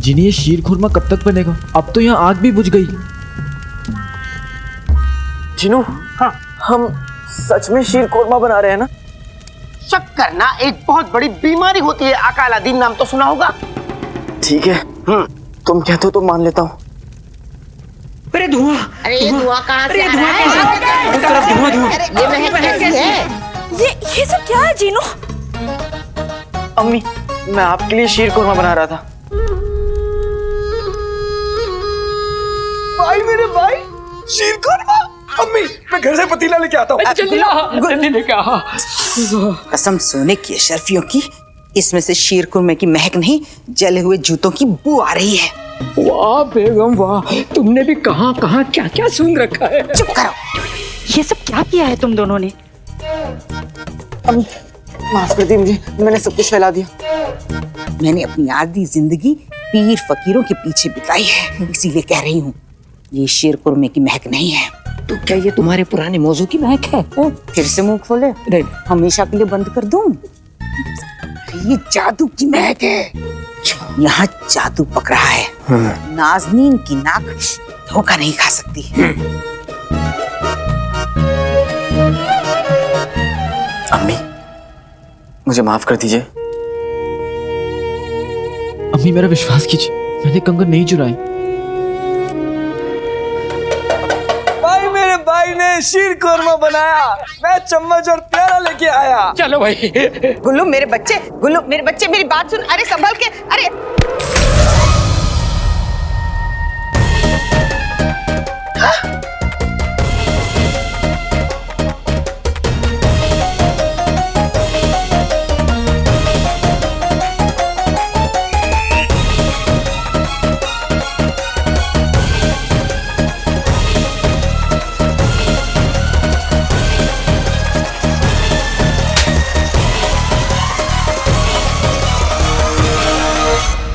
जिन्हें ये शीर खुरमा कब तक बनेगा? अब तो यहाँ आग भी बुझ गई। जिनू, हाँ, हम सच में शीर खुरमा बना रहे हैं ना? शक करना एक बहुत बड़ी बीमारी होती है। अकाला दिन नाम तो सुना होगा। ठीक है, तुम कहते हो तो मान लेता हूँ। अरे धुआं! अरे धुआं कहाँ से आ रहा है? हर तरफ धुआं धुआं। ये महक कैसी है? ये सब क्या है जीनू? अम्मी, मैं आपके लिए शीर खुरमा बना रहा था। भाई मेरे भाई, शीर खुरमा! अम्मी, मैं घर से पतीला लेके आता हूँ। जल्दी लेके आ। कसम सोने की अशरफियों की, इसमें से शीर खुरमे की महक नहीं, जले हुए जूतों की बू आ रही है। वाह बेगम वाह, तुमने भी कहाँ कहाँ क्या क्या सूंघ रखा है। चुप करो। ये सब क्या किया है तुम दोनों ने? अम्मी, माफ कर दी मुझे, मैंने सब कुछ फैला दिया। मैंने अपनी आधी जिंदगी पीर फकीरों के पीछे बिताई है, इसीलिए कह रही हूँ ये शीर खुरमे की महक नहीं है। तो क्या ये तुम्हारे पुराने मौजू की महक है? फिर से मुंह खोले? नहीं, हमेशा के लिए बंद कर दूं? ये जादू की महक है, यहाँ जादू पक रहा है। नाज़नीन की नाक धोखा नहीं खा सकती। अम्मी, मुझे माफ कर दीजिए। अम्मी मेरा विश्वास कीजिए, मैंने कंगन नहीं चुराए। भाई मेरे भाई ने शीर खुरमा बनाया, मैं चम्मच और प्याला लेके आया। चलो भाई। गुल्लू मेरे बच्चे मेरी बात सुन। अरे संभल के। अरे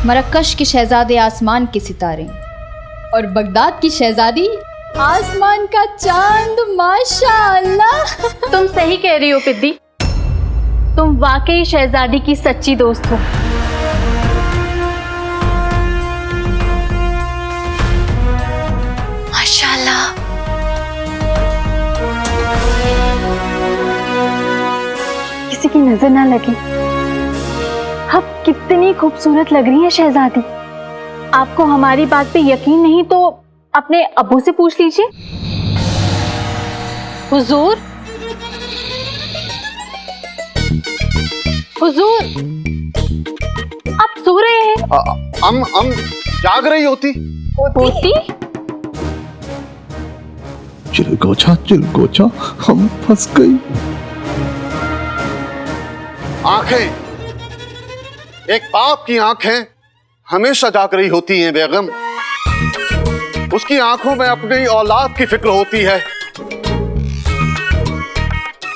मरकश के शहजादे आसमान के सितारे और बगदाद की शहजादी आसमान का चांद। माशाअल्लाह। तुम सही कह रही हो पिद्दी, तुम वाकई शहजादी की सच्ची दोस्त हो। माशाअल्लाह। किसी की नजर ना लगे, अब कितनी खूबसूरत लग रही है शहजादी। आपको हमारी बात पे यकीन नहीं तो अपने अब्बू से पूछ लीजिए। हुजूर, हुजूर, आप सो रहे हैं? हम जाग रही होती। चिलगोचा हम फंस गई। आंखें, एक बाप की आंखें हमेशा जाग रही होती हैं बेगम। उसकी आंखों में अपनी औलाद की फिक्र होती है।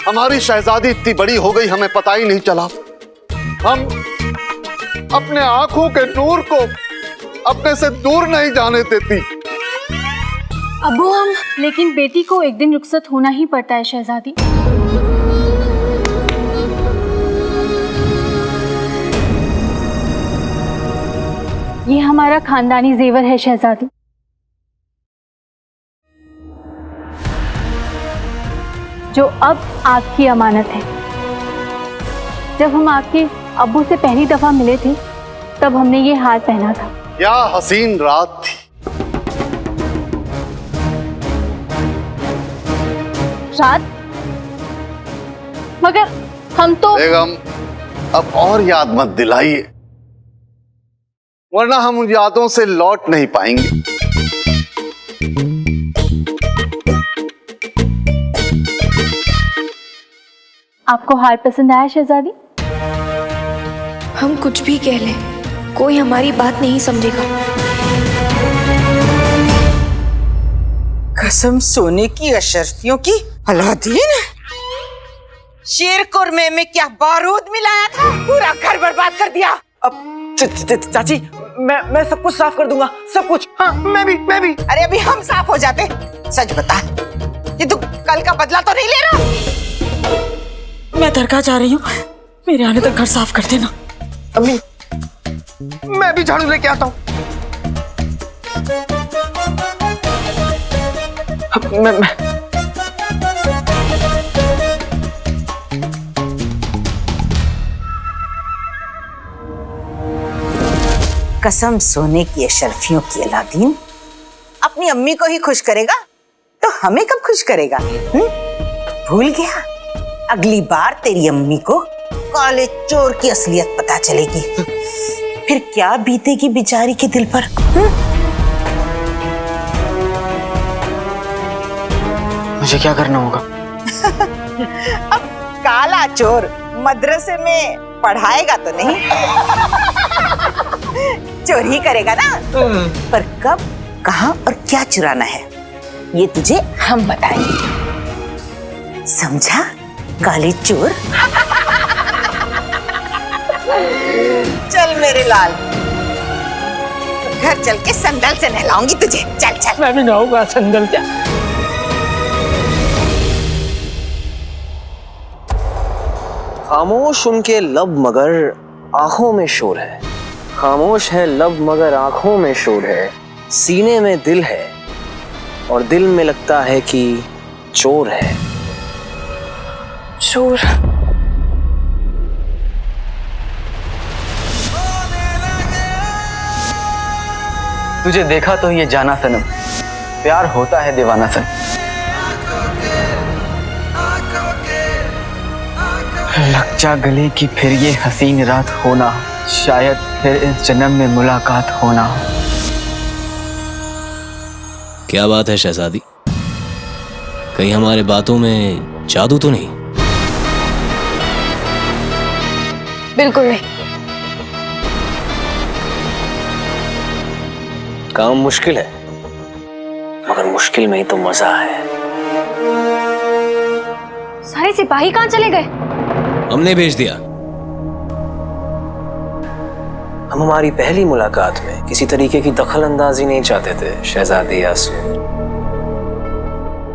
हमारी शहजादी इतनी बड़ी हो गई, हमें पता ही नहीं चला। हम अपने आंखों के नूर को अपने से दूर नहीं जाने देती। अब्बू, हम लेकिन बेटी को एक दिन रुखसत होना ही पड़ता है शहजादी। ये हमारा खानदानी जेवर है शहजादी। जो अब आपकी अमानत है। जब हम आपके अब्बू से पहली दफा मिले थे तब हमने ये हार पहना था। क्या हसीन रात थी। रात? मगर हम तो बेगम, अब और याद मत दिलाइए, वरना हम उन यादों से लौट नहीं पाएंगे। आपको हार पसंद आया शहजादी? हम कुछ भी कह लें, कोई हमारी बात नहीं समझेगा। कसम सोने की अशरफियों की। अलादीन, शीर खुरमे में क्या बारूद मिलाया था? पूरा घर बर्बाद कर दिया। अब चाची, मैं सब कुछ साफ कर दूंगा, सब कुछ। हाँ, मैं भी। अरे अभी हम साफ हो जाते। सच बता, ये तू कल का बदला तो नहीं ले रहा? मैं दरगाह जा रही हूँ, मेरे आने तक घर साफ कर देना। अम्मी, मैं भी झाड़ू लेके आता हूँ। मैं कसम सोने की अशरफियों की अलादीन, अपनी अम्मी को ही खुश करेगा तो हमें कब खुश करेगा? भूल गया? अगली बार तेरी अम्मी को काले चोर की असलियत पता चलेगी, फिर क्या बीतेगी बेचारी के दिल पर? मुझे क्या करना होगा? अब काला चोर मदरसे में पढ़ाएगा तो नहीं, चोरी करेगा ना। पर कब, कहां और क्या चुराना है ये तुझे हम बताएंगे, समझा काले चोर? चल मेरे लाल, घर चल के संदल से नहलाऊंगी तुझे। चल चल। मैं भी नहाऊंगा संदल से। खामोश उनके लब मगर आंखों में शोर है, खामोश है लब मगर आंखों में शोर है, सीने में दिल है और दिल में लगता है कि चोर है। चोर? तुझे देखा तो ये जाना सनम, प्यार होता है दीवाना सन। लग जा गले की फिर ये हसीन रात होना, शायद फिर इस जन्म में मुलाकात होना। क्या बात है शहजादी, कहीं हमारे बातों में जादू तो नहीं? बिल्कुल नहीं। काम मुश्किल है मगर मुश्किल में ही तो मजा है। सारे सिपाही कहाँ चले गए? हमने भेज दिया। हम हमारी पहली मुलाकात में किसी तरीके की दखल अंदाजी नहीं चाहते थे शहजादी यास्मीन।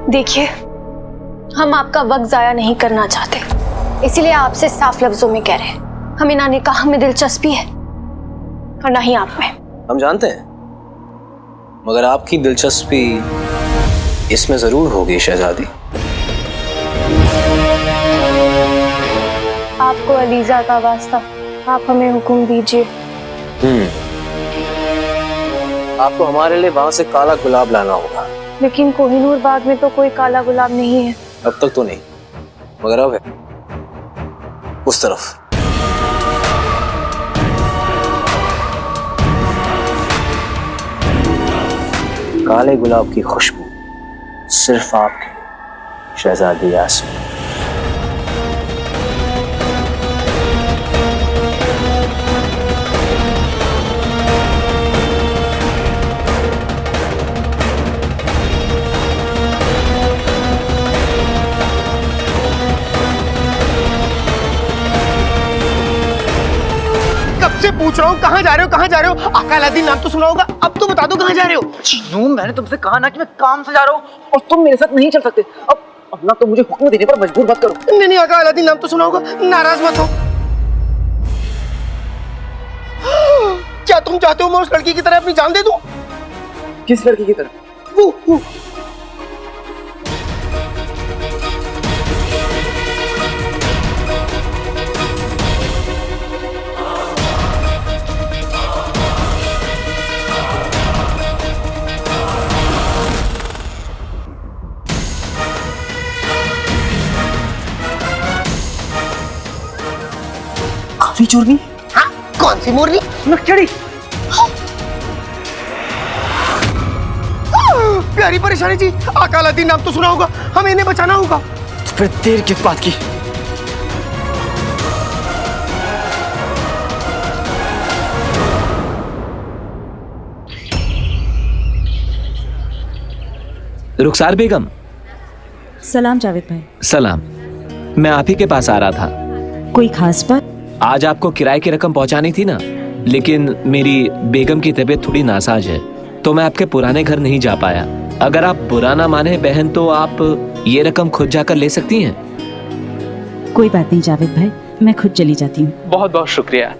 देखिए, हम आपका वक्त जाया नहीं करना चाहते, इसीलिए आपसे साफ लफ्जों में कह रहे हैं, हमें ना निकाह में दिलचस्पी है और ना ही आप में। हम जानते हैं, मगर आपकी दिलचस्पी इसमें जरूर होगी शहजादी। आपको अलीजा का वास्ता, आप हमें हुक्म दीजिए। आपको हमारे लिए वहां से काला गुलाब लाना होगा। लेकिन कोहिनूर बाग में तो कोई काला गुलाब नहीं है। अब तक तो नहीं, मगर अब है, उस तरफ। काले गुलाब की खुशबू सिर्फ आपकी शहजादी यास्मीन। से पूछ रहा हूँ कहाँ जा रहे हो, कहाँ जा रहे हो? आका अलादीन नाम तो सुना होगा, अब तो बता दो कहाँ जा रहे हो? चीनू, मैंने तुमसे कहा ना कि मैं काम से जा रहा हूँ और तुम मेरे साथ नहीं चल सकते। अब ना तो मुझे हुक्म देने पर मजबूर मत करो। नहीं, आका अलादीन नाम तो सुना होगा, नाराज मत हो। क्या तुम चाहते हो मैं उस लड़की की तरह अपनी जान दे दूं? किस लड़की की तरह? वो काली चोरनी? हाँ, कौन सी मोरनी? नक्शड़ी। प्यारी परेशानी जी, आका अलादीन नाम तो सुना होगा, हमें इन्हें बचाना होगा। तो फिर देर किस बात की? रुखसार बेगम। सलाम जावेद भाई। सलाम, मैं आप ही के पास आ रहा था। कोई खास बात? आज आपको किराए की रकम पहुंचानी थी ना, लेकिन मेरी बेगम की तबीयत थोड़ी नासाज है तो मैं आपके पुराने घर नहीं जा पाया। अगर आप बुरा ना माने बहन तो आप ये रकम खुद जाकर ले सकती हैं। कोई बात नहीं जावेद भाई, मैं खुद चली जाती हूँ। बहुत बहुत शुक्रिया।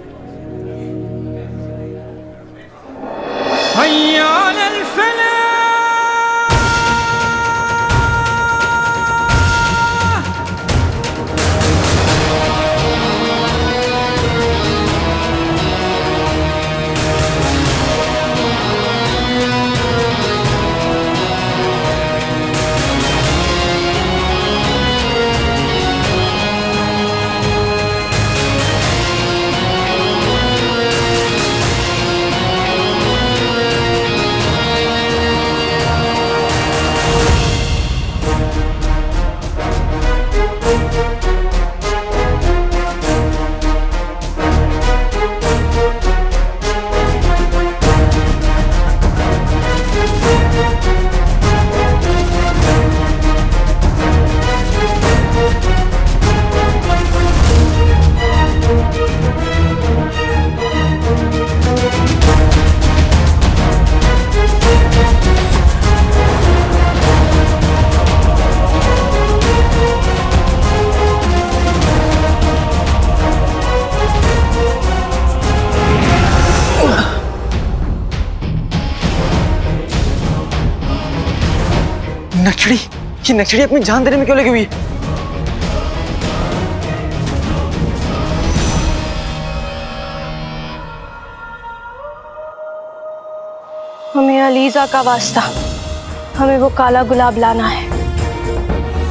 ये नक्सली अपनी जान देने में क्यों लगी हुई है? हमें अलीजा का वास्ता, हमें वो काला गुलाब लाना है।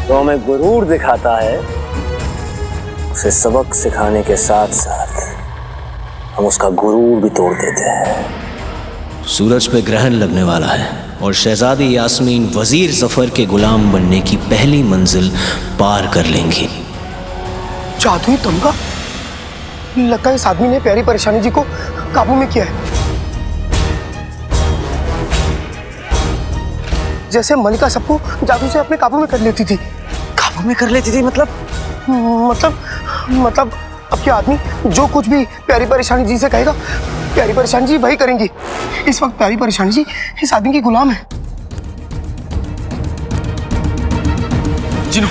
वो हमें गुरूर दिखाता है, उसे सबक सिखाने के साथ साथ हम उसका गुरूर भी तोड़ देते हैं। सूरज पे ग्रहण लगने वाला है और शहजादी यास्मीन वजीर जफर के गुलाम बनने की पहली मंजिल पार कर लेंगी। जादुई तमगा, लगता है इस आदमी ने प्यारी परेशानी जी को काबू में किया है। जैसे मलिका सबको जादू से अपने काबू में कर लेती थी। काबू में कर लेती थी मतलब अब क्या आदमी जो कुछ भी प्यारी परेशानी जी से कहेगा, प्यारी परेशानी जी वही करेंगी। इस वक्त प्यारी परेशानी जी इस आदमी की गुलाम है। जिनो,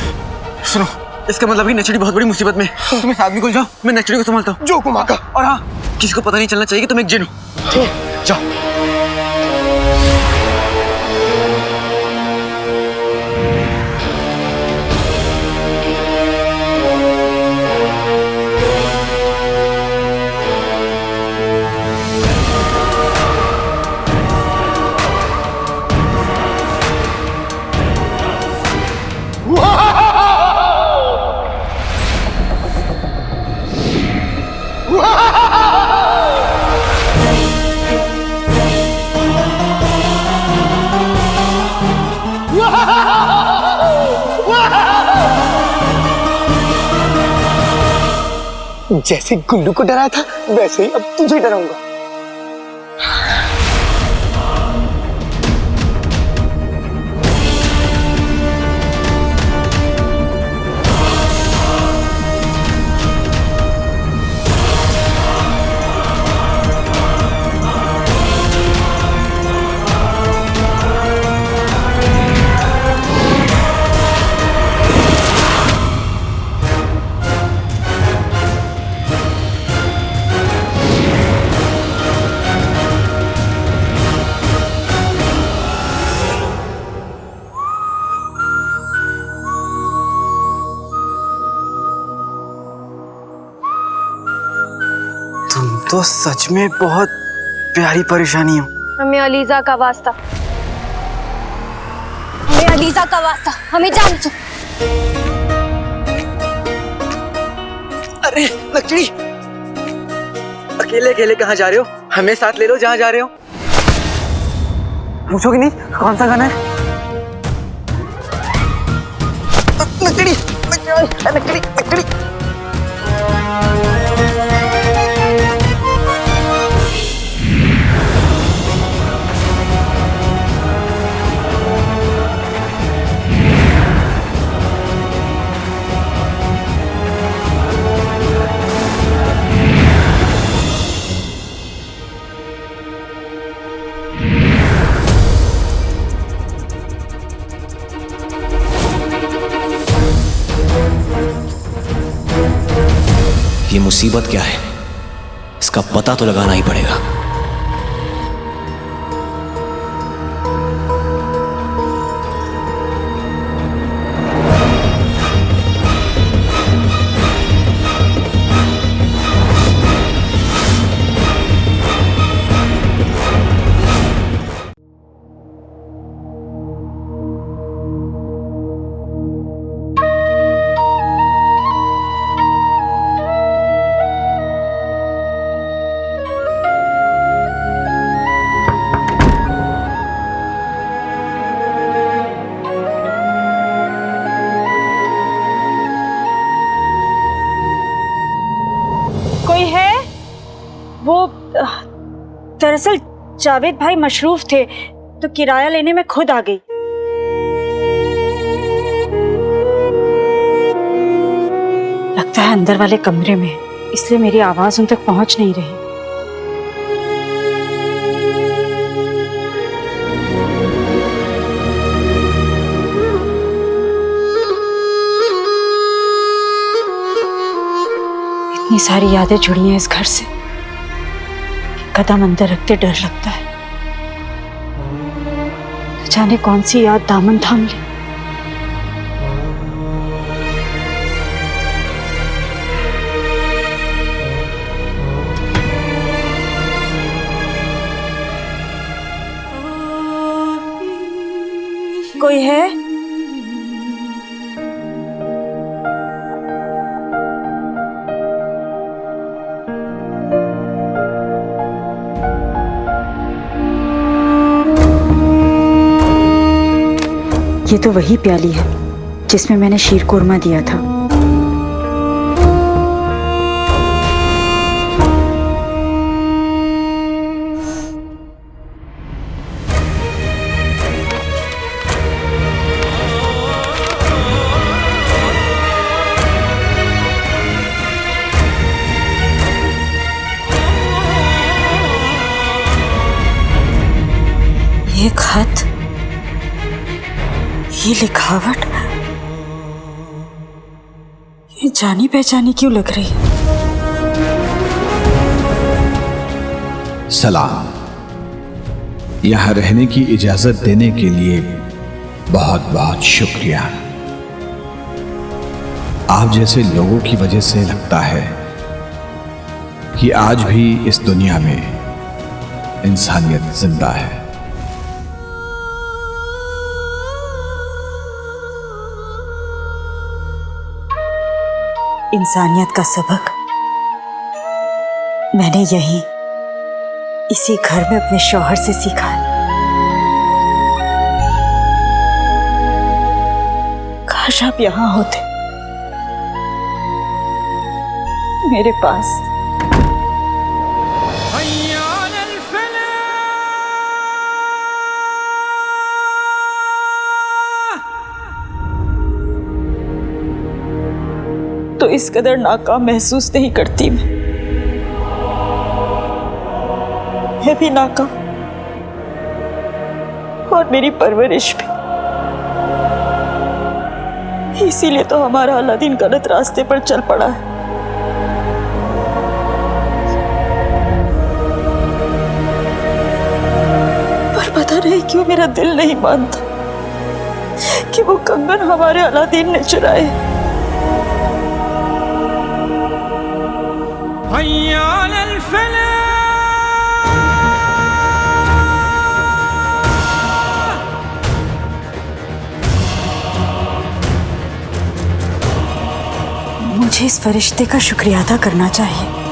सुनो, इसका मतलब कि नचड़ी बहुत बड़ी मुसीबत में है। तुम इस आदमी को जाओ, मैं नचड़ी को संभालता हूँ। जो कुमाका। और हाँ, किसी को पता नहीं चलना चाहिए कि तुम एक जिन हो। ठीक है, जाओ। जैसे गुल्लू को डराया था, वैसे ही अब तुझे डराऊंगा। तो सच में बहुत प्यारी परेशानी हो। हमें अलीजा का वास्ता, हमें अलीजा का वास्ता, हमें जान दो। अरे लक्ष्मी, अकेले अकेले कहाँ जा रहे हो? हमें साथ ले लो जहाँ जा रहे हो। पूछोगे नहीं कौन सा गाना है? लक्ष्मी, लक्ष्मी, लक्ष्मी। ये मुसीबत क्या है, इसका पता तो लगाना ही पड़ेगा। दरअसल जावेद भाई मशरूफ थे तो किराया लेने में खुद आ गई। लगता है अंदर वाले कमरे में, इसलिए मेरी आवाज उन तक पहुंच नहीं रही। इतनी सारी यादें जुड़ी हैं इस घर से, कदम अंदर रखते डर लगता है, जाने कौन सी याद दामन थाम ले। कोई है? ये तो वही प्याली है जिसमें मैंने शीर कोरमा दिया था। ये खत, ये लिखावट, ये जानी पहचानी क्यों लग रही है? सलाम। यहाँ रहने की इजाजत देने के लिए बहुत बहुत शुक्रिया। आप जैसे लोगों की वजह से लगता है कि आज भी इस दुनिया में इंसानियत जिंदा है। इंसानियत का सबक मैंने यहीं इसी घर में अपने शौहर से सीखा है। काश आप यहां होते मेरे पास। तो इस कदर नाकाम महसूस नहीं करती मैं भी नाकाम, और मेरी परवरिश भी। इसीलिए तो हमारा अलादीन गलत रास्ते पर चल पड़ा है। पर पता नहीं क्यों मेरा दिल नहीं मानता कि वो कंगन हमारे अलादीन ने चुराए। मुझे इस फरिश्ते का शुक्रिया अदा करना चाहिए।